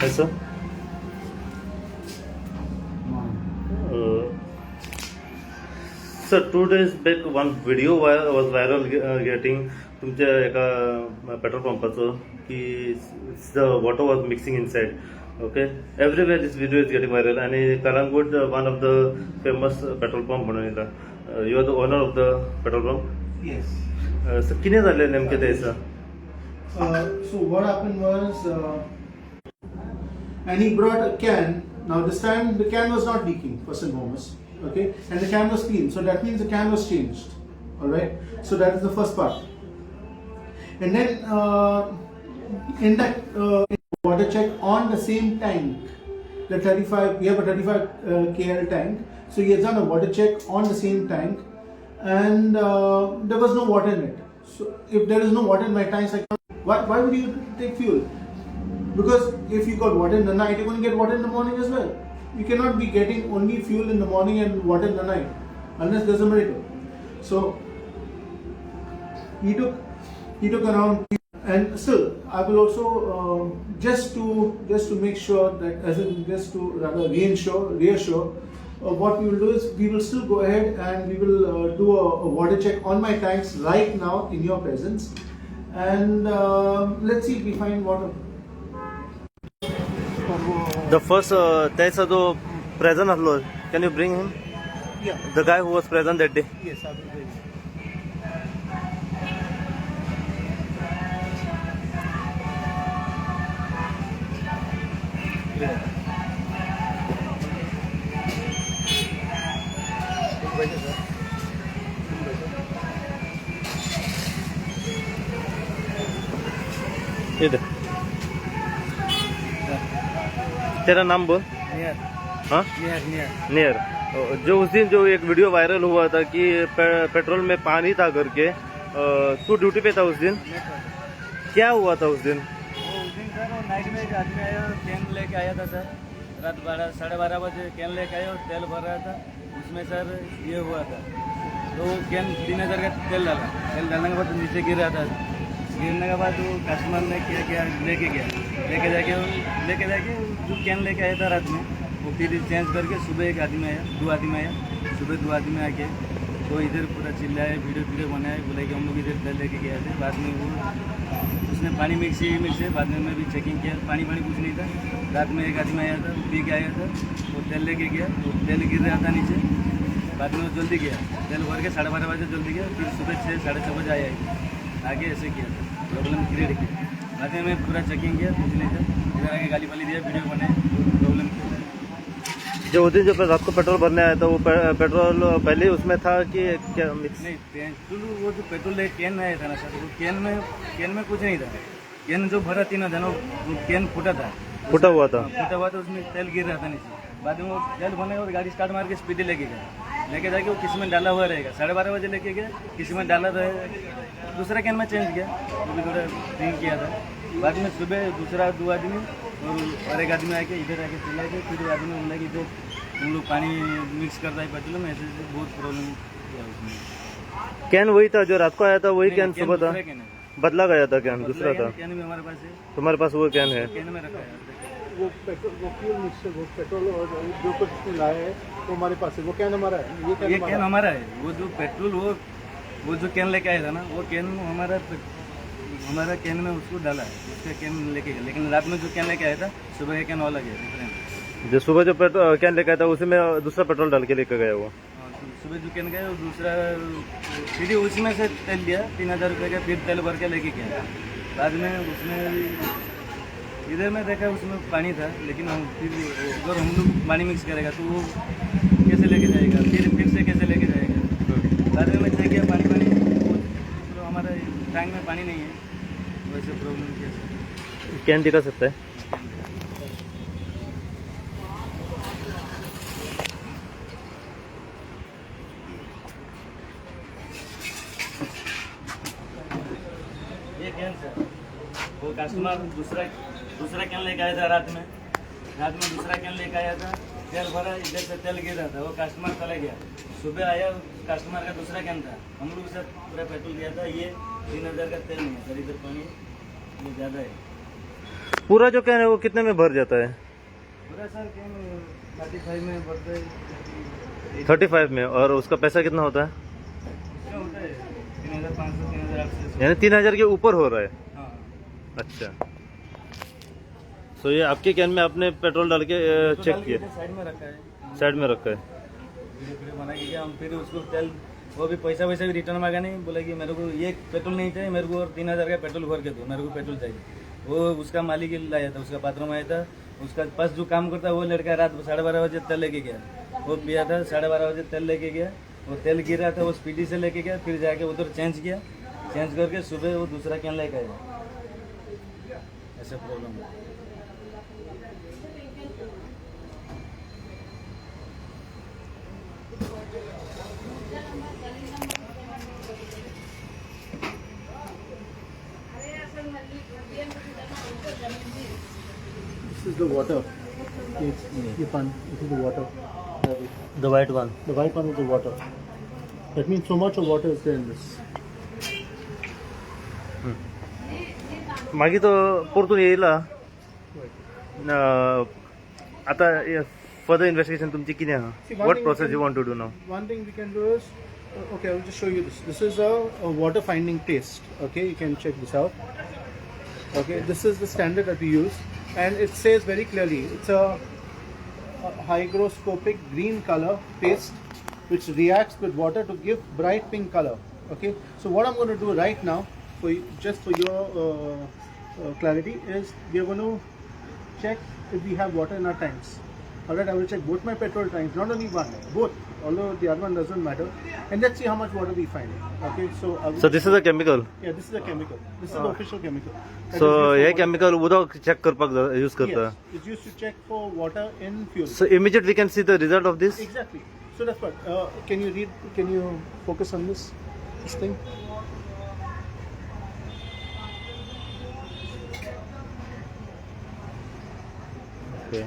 Yes, sir. Sir, 2 days back one video was viral getting तुमच्या एका petrol पंपाचं की the water was mixing inside. Okay, everywhere this video is getting viral and Calangute, one of the famous petrol pump म्हणून येतात. You are the owner of the petrol pump? Yes. So किने झाले नेमके ते sir? So what happened was, and he brought a can. Now this time the can was not leaking, first and foremost. Okay, and the can was clean, so that means the can was changed. All right, so that is the first part. And then in that water check on the same tank, the 35, we have a 35 KL tank, so he has done a water check on the same tank, and there was no water in it. So if there is no water in my tanks, why would you take fuel? Because if you got water in the night, you're going to get water in the morning as well. You cannot be getting only fuel in the morning and water in the night, unless there's a miracle. So he took around, and still I will also just to make sure that, as in just to rather reassure, what we will do is we will still go ahead and we will do a water check on my tanks right now in your presence, and let's see if we find water. The first त्याचा जो present असलो, can you bring him? Yeah. The guy who was present that day. Yes, I will bring him. इधर तेरा नाम बोल। हाँ, near. जो उस दिन जो एक वीडियो वायरल हुआ था कि पेट्रोल में पानी था करके, तू ड्यूटी पे था उस दिन, क्या हुआ था उस दिन? उस दिन सर वो नाइट में एक आदमी आया, कैन लेके आया था सर, रात 12-12:30 बजे कैन लेके आया और तेल भर रहा था। उसमें सर ये हुआ था, तो कैन 3000 का तेल डालने के बाद नीचे गिर रहा था। गिरने के बाद वो कस्टमर ने क्या लेके जाके जो कैन लेके आया था रात में, वो फिर चेंज करके सुबह एक आदमी आया, दो आदमी आके वो इधर पूरा चिल्लाए, वीडियो बनाए, बोले कि हम लोग इधर तेल लेके गए थे। बाद में वो उसने पानी मिक्स है, बाद में मैं भी चेकिंग किया, पानी कुछ नहीं था। रात में एक आदमी आया था, पी के आया था, वो तेल लेके गया, वो तेल गिर रहा था नीचे। बाद में वो जल्दी गया, तेल भर के 12:30 बजे जल्दी गया, फिर सुबह 6-6:30 बजे आया, आगे ऐसे किया था, प्रॉब्लम क्रिएट किया। बाद में मैं पूरा चेकिंग किया, कुछ नहीं था, इधर आके गाली वाली दिया, वीडियो बनाए, प्रॉब्लम किया। जो उस दिन जो रात को पेट्रोल भरने आया था, वो पेट्रोल पहले उसमें था कि क्या मिक्स? नहीं, वो जो पेट्रोल कैन में आया था ना सर, वो कैन में कुछ नहीं था। कैन जो भरा 3000 ना, वो कैन फूटा हुआ था, उसमें तेल गिर रहा था नीचे। बाद में वो तेल भरने और गाड़ी स्टार्ट मार के स्पीडी लेके जाके वो किसी में डाला हुआ रहेगा, 12:30 बजे लेके गया, किसी में डाला रहेगा, दूसरा कैन में चेंज किया, वो भी थोड़ा ड्रिंक किया था। बाद में सुबह दूसरा 2 आदमी और एक आदमी आके इधर आके चिल्ला के, फिर आदमी बोला कि जो तुम लोग पानी मिक्स करता है पेट्रोल में, ऐसे बहुत प्रॉब्लम किया उसमें। कैन वही था जो रात को आया था, वही कैन सुबह था, दूसरा कैन है, बदला गया था कैन, दूसरा था। कैन भी हमारे पास है, तुम्हारे पास वो कैन है? कैन में रखा है। वो पेट्रोल, वो फ्यूल मिक्सचर, वो पेट्रोल और जो कुछ उसने लाया है वो हमारे पास है। वो कैन हमारा है, ये कैन हमारा है। वो जो पेट्रोल वो जो कैन लेके आया था ना, वो कैन हमारा कैन में उसको डाला है, उसका कैन लेके गया। लेकिन रात में जो कैन लेके आया था, सुबह का कैन अलग है, डिफरेंट। जो सुबह जो पेट्रोल कैन लेके आया था उसी में दूसरा पेट्रोल डाल के लेके गया वो। सुबह जो कैन गया वो दूसरा, फिर उसी में से तेल लिया 3000 रुपये का, फिर तेल भर के लेके गया। बाद में उसमें इधर में देखा उसमें पानी था, लेकिन हम फिर अगर हम लोग पानी मिक्स करेगा तो वो कैसे लेके जाएगा, फिर से कैसे लेके जाएगा। बाद में चेक किया पानी तो हमारा टैंक में पानी नहीं है, वैसे प्रॉब्लम कैसे। कैन दिखा सकता है? ये कैन सर, वो कस्टमर दूसरा कैन लेके आया था रात में दूसरा कैन लेके आया था, तेल भरा, इधर से तेल गिर रहा था, वो कस्टमर चला गया। सुबह आया, कस्टमर का दूसरा कैन था, हम लोग से पूरा पेट्रोल दिया था। ये 3000 का तेल नहीं है सर, इधर पानी ये ज़्यादा है। पूरा जो कैन है वो कितने में भर जाता है? पूरा सर कैन 35 में भरता है। 35 में, और उसका पैसा कितना होता है? क्या होता है 3500 3800, यानी 3000 के ऊपर हो रहा है। हाँ। अच्छा, तो ये आपके कैन में आपने पेट्रोल डाल के चेक किया? साइड में रखा है, साइड में रखा है। फिर मना किया हम, फिर उसको तेल, वो भी पैसा वैसा भी रिटर्न मांगा नहीं, बोला कि मेरे को ये पेट्रोल नहीं चाहिए, मेरे को और 3000 का पेट्रोल भर के दो, मेरे को पेट्रोल चाहिए। वो उसका मालिक लाया था, उसका पात्रों आया था, उसका पास जो काम करता है वो लड़का रात 12:30 बजे तेल लेके गया। वो पिया था, 12:30 बजे तेल लेके गया, वो तेल गिर रहा था, वो स्पीडी से लेके गया, फिर जाके उधर चेंज किया, चेंज करके सुबह वो दूसरा कैन लेके आया। ऐसा प्रॉब्लम है। This is the water. This is the water. The white one. The white one is the water. That means so much of water is there in this. मागे तो परतून येईल आता फर्दर इन्व्हेस्टिगेशन तुमची किती आहे? See, one what thing process we you can- want to do now? One thing we can do is, okay, I will just show you this. This is a water finding test. Okay, you can check this out. Okay, this is the standard that we use, and it says very clearly it's a hygroscopic green color paste which reacts with water to give bright pink color. Okay, so what I'm going to do right now, just for your clarity, is we are going to check if we have water in our tanks. Alright, I will check both my petrol tanks, not only one, both, although the other one doesn't matter, and let's see how much water we find. Okay, so I will, So this is a chemical. yeah, this is a chemical. This is the official chemical. That So is used for हे water. Chemical उदक check करपाक use करता. Yes, it's used to check for water in fuel. So immediate we can see the result of this. Exactly. So that's what. Can you read? Can you focus on this thing? Okay.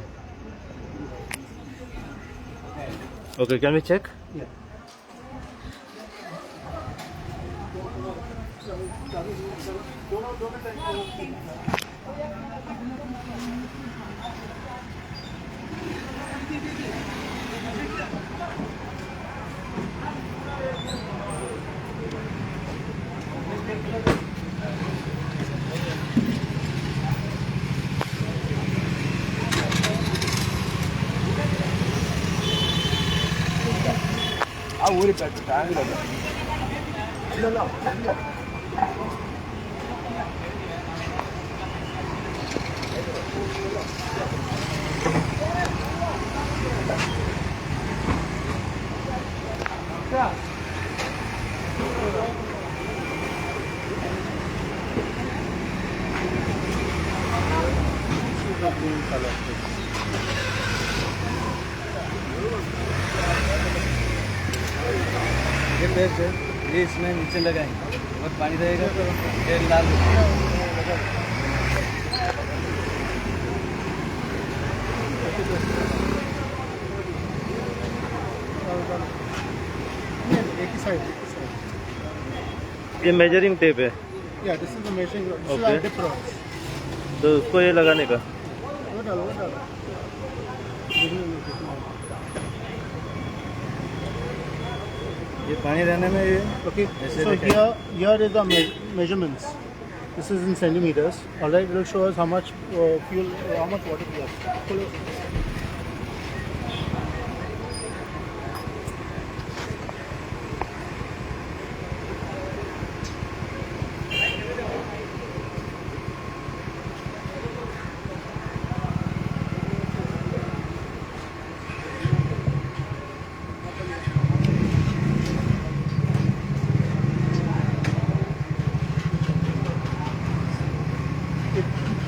Okay, can we check? Yeah. ఊరి పెట్టు tank ये इसमें नीचे लगाएंगे और पानी रहेगा तो तेल डाल ये मेजरिंग टेप है, Yeah, this is the measuring rod. This is Okay. our dip rods. तो उसको ये लगाने का. वो डालो. ये पानी रहने में ये Okay. ऐसे So दिखाई. here is the measurements. This is in centimeters. All right. It will show us how much fuel, how much water we have.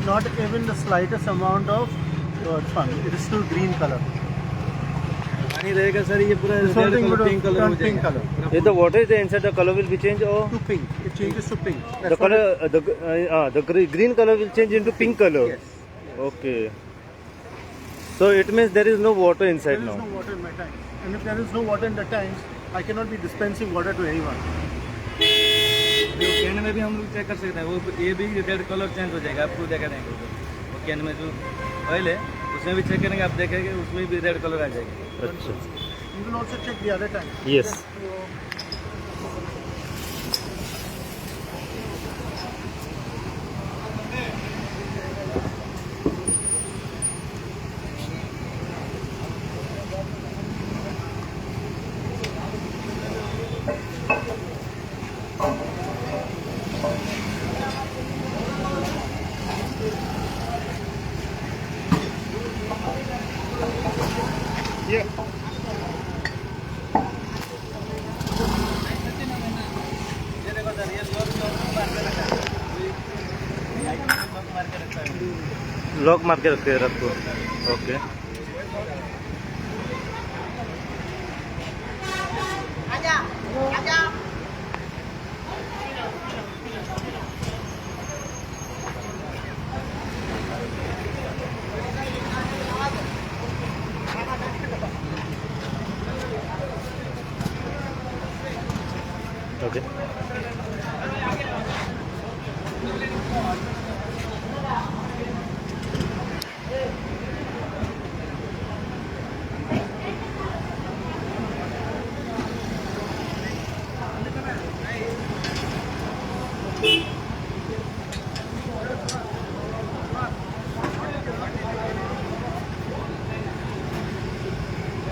Not even the slightest amount of fun. It is still green color. पानी रहेगा sir, ये पूरा This whole thing would pink colour हो turn pink जाएगा. color. If the water is inside, the color will be changed, or To pink. It changes to pink. the That's what color, the green color will change into pink color. Yes. Okay. So it means there is no water There inside is now. no water in my tank. And if there is no water in the tanks, I cannot be dispensing water to anyone. जो can में भी हम लोग check कर सकते हैं, वो ये भी रेड कलर चेंज हो जाएगा, आपको देखा देंगे वो कैन में जो ऑयल है उसमें भी चेक करेंगे, आप देखेंगे उसमें भी रेड कलर आ जाएगा. अच्छा. You will also check the other tank. Yes. Yeah. ये देखो सर, ये लॉक मार के रखा है, लॉक मार के रखा है. लॉक मार के रखते हैं रात को. Okay. Okay.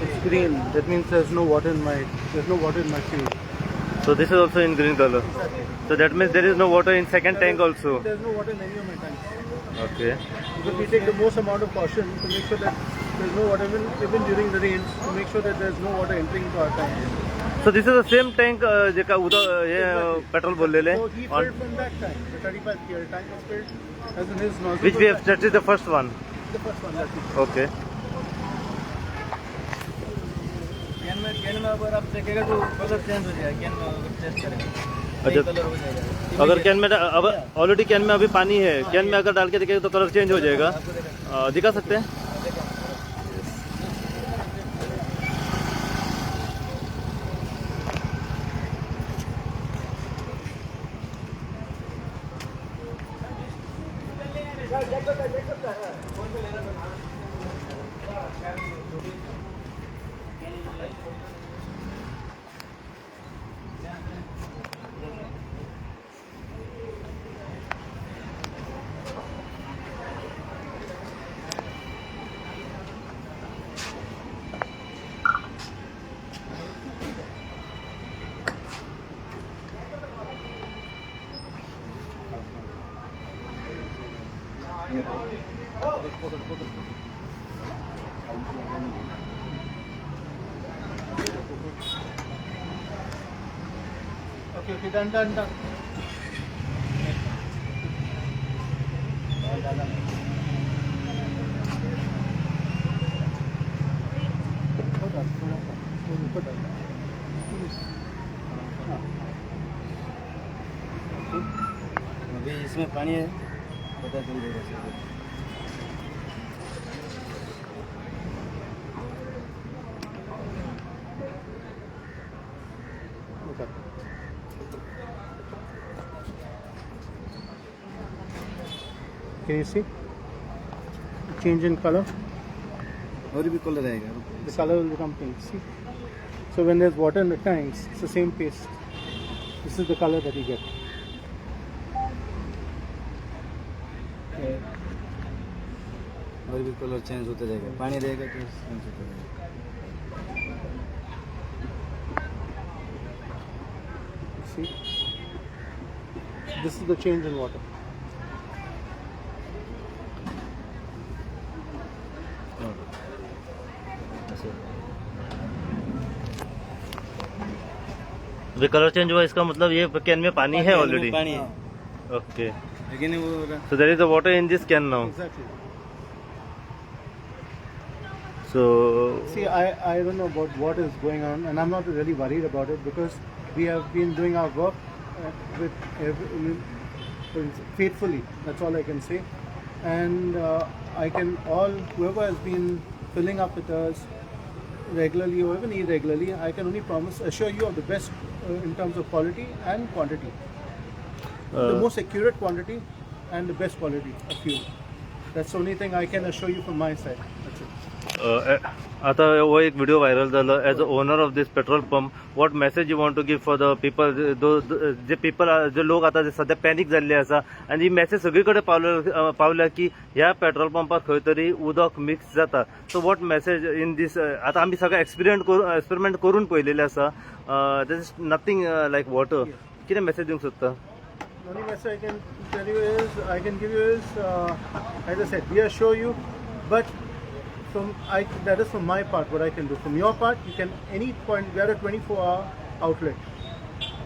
It's green. That means there's no water in my fuel. So this is also in green color. So that means there is no water in second tank also. There's no water in any of my tanks. Okay. Because we take the most amount of caution to make sure that there's no water, even during the rains, to make sure that there's no water entering into our tank. So this is the same tank जेका उधर ये petrol बोललेले So he filled from that tank, the 35 kg tank was filled as in his nozzle. which we was have tested the first one. the first one that we Okay. Can में अगर आप देखेगा तो colour change हो जाएगा, can में अगर test करेंगे अच्छा. कलर हो जाएगा. अगर कैन में अब ऑलरेडी कैन में अभी पानी है, कैन में अगर डाल के देखेगा तो कलर चेंज हो जाएगा. दिखा सकते हैं. Okay, done. अभी इसमें पानी है, पता चल जाएगा sir. Look at it. Can you see? Change in color. और भी कलर आएगा. The color will become pink. See? So when there's water in the tanks, it's the same paste. This is the color that you get. और भी colour change होते रहेगा. पानी रहेगा तो चेंज होता रहेगा. See? This is the change in water. जो कलर चेंज हुआ इसका मतलब ये कैन में पानी है ऑलरेडी. पानी है. ओके. लेकिन वो So there is a water in this can now. Exactly. So See, I don't know about what is going on, and I'm not really worried about it because we have been doing our work faithfully. That's all I can say. And whoever has been filling up with us regularly or even irregularly, I can only assure you of the best in terms of quality and quantity. The most accurate quantity and the best quality of fuel. That's the only thing I can assure you from my side. That's it. आता वो एक video viral झालं. As a owner of this petrol pump, what message you want to give for the people, जे लोक आता सध्या panic झाल्ले आसा आनी ही मेसेज सगळीकडे पावल्या की ह्या पेट्रोल पंपार खंय तरी उदक मिक्स जाता. सो व्हॉट मेसेज इन दीस, आता आम्ही सगळं एक्सपेरिमेंट करून पळयलेले आसा. That is nothing like water. कितें मेसेज दिवंक सोदता? The only message I can tell you is, I can give you is, as I said, we assure you, but that is from my part what I can do. From your part, you can any point. We are a 24-hour outlet.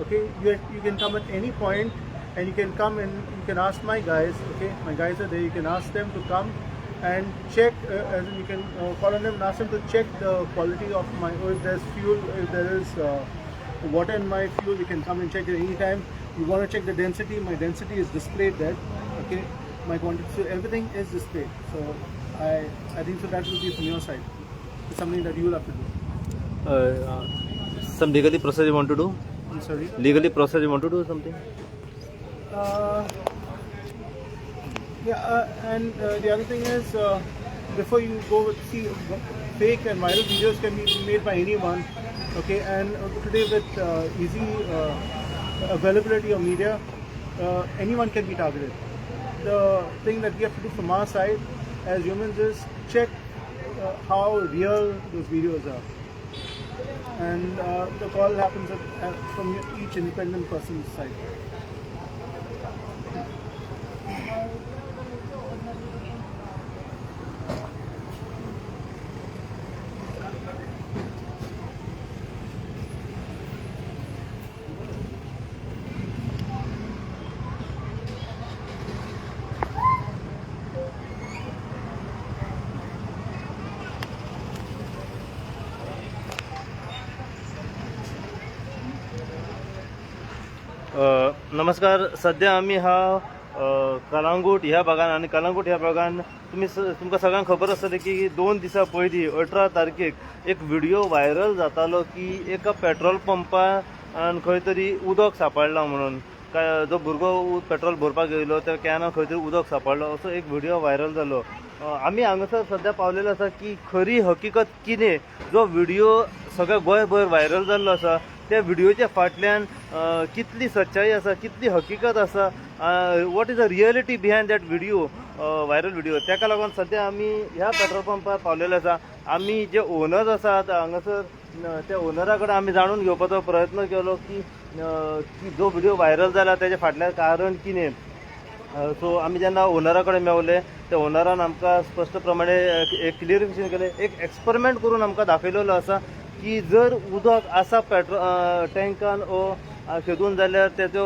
Okay, you can come at any point, and you can come and you can ask my guys. Okay, my guys are there. You can ask them to come and check. As in you can call on them and ask them to check the quality of my. Or if there's fuel, if there is water in my fuel, you can come and check it any time. You want to check the density. My density is displayed there. Okay, my quantity. So everything is displayed. So I think so that will be from your side. It's something that you will have to do. Some legally process you want to do? I'm sorry. Legally process you want to do something? And the other thing is, before you go fake and viral videos can be made by anyone. Okay, and today with easy availability of media, anyone can be targeted. The thing that we have to do from our side as humans is check how real those videos are, and the call happens from each independent person's side. नमस्कार. सध्या आम्ही हा कलांगूट ह्या भागान, आणि कलांगूट ह्या भागान तुमकां सगळ्यांक खबर आसतलें की 2 दिसां पयलीं 18 तारखेक एक व्हिडिओ व्हायरल जातालो की एका पेट्रोल पंपान खंय तरी उदक सांपडलां म्हणून. जो भुरगो पेट्रोल भरपाक गेलो त्या कॅनान खंय तरी उदक सांपडलो असो एक व्हिडिओ व्हायरल जालो. आमी हांगासर सध्या पावलेलो आसा की खरी हकीकत कितें. जो व्हिडिओ सगळ्या गोंयभर व्हायरल जाल्लो आसा त्या व्हिडिओच्या फाटल्यान कितली सच्चाई आसा, कितली हकीकत आसा, what is the reality behind that video, viral video. ताका लागून सध्या आमी ह्या पेट्रोल पंपार पावलेले आसा. आमी जे ओनर आसात हांगासर त्या ओनरा कडेन आमी जाणून घेवपाचो प्रयत्न केलो की जो व्हिडिओ व्हायरल जाला त्याच्या फाटल्यान कारण कितें. सो आमी जेन्ना ओनरा कडेन मेवले त्या ओनरान आमकां स्पश्ट प्रमाणे एक क्लियरिफिकेशन केलें. एक एक्सपेरिमेंट करून आमकां दाखयलेलो आसा की जर उदक आसा टँकान ओ शेतून जाल्यार तेजो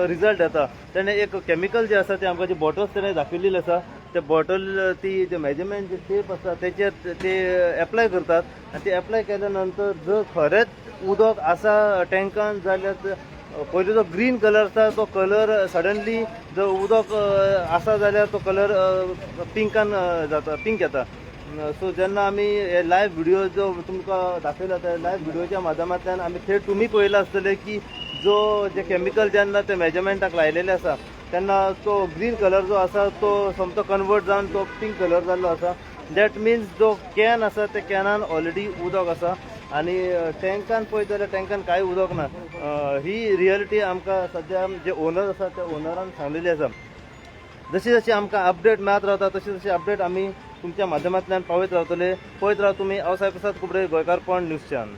रिजल्ट येता. तेणें एक केमिकल जे आसा ते आमकां जी बॉटल्स तेणें दाखयलेली आसा ते बॉटल ती जे मेजरमेंट जे टेप आसा तेचेर ते एप्लाय करतात आनी ते एप्लाय केल्या नंतर जर खरेंच उदक आसा टँकान जाल्यार पयलीं जो ग्रीन कलर आसा तो कलर सडनली जर उदक आसा जाल्यार तो कलर पिंकान जाता, पिंक येता. सो जेन्ना आमी लायव्ह व्हिडिओ जो तुमकां दाखयला त्या लायव्ह व्हिडिओच्या माध्यमांतल्यान आमी थेट तुमी पळयला आसतले की जे केमिकल जेन्ना ते मेजरमेंटाक लायलेले आसा तेन्ना तो ग्रीन कलर जो आसा तो समतो कन्वर्ट जावन तो पिंक कलर जाल्लो आसा. दॅट मिन्स जो कॅन आसा त्या कॅनान ऑलरेडी उदक आसा आनी टँकान पळयत जाल्यार टँकान कांय उदक ना. ही रियलिटी आमकां सद्या जे ओनर आसा त्या ओनरान सांगलेली आसा. जशी जशी आमकां अपडेट मेळत रावता तशी तशी अपडेट आमी तुमच्या माध्यमांतल्यान पावयत रावतले. पळयत राव तुमी आवसाय प्रसाद कुबडे गोंयकारपण न्यूज चॅनल.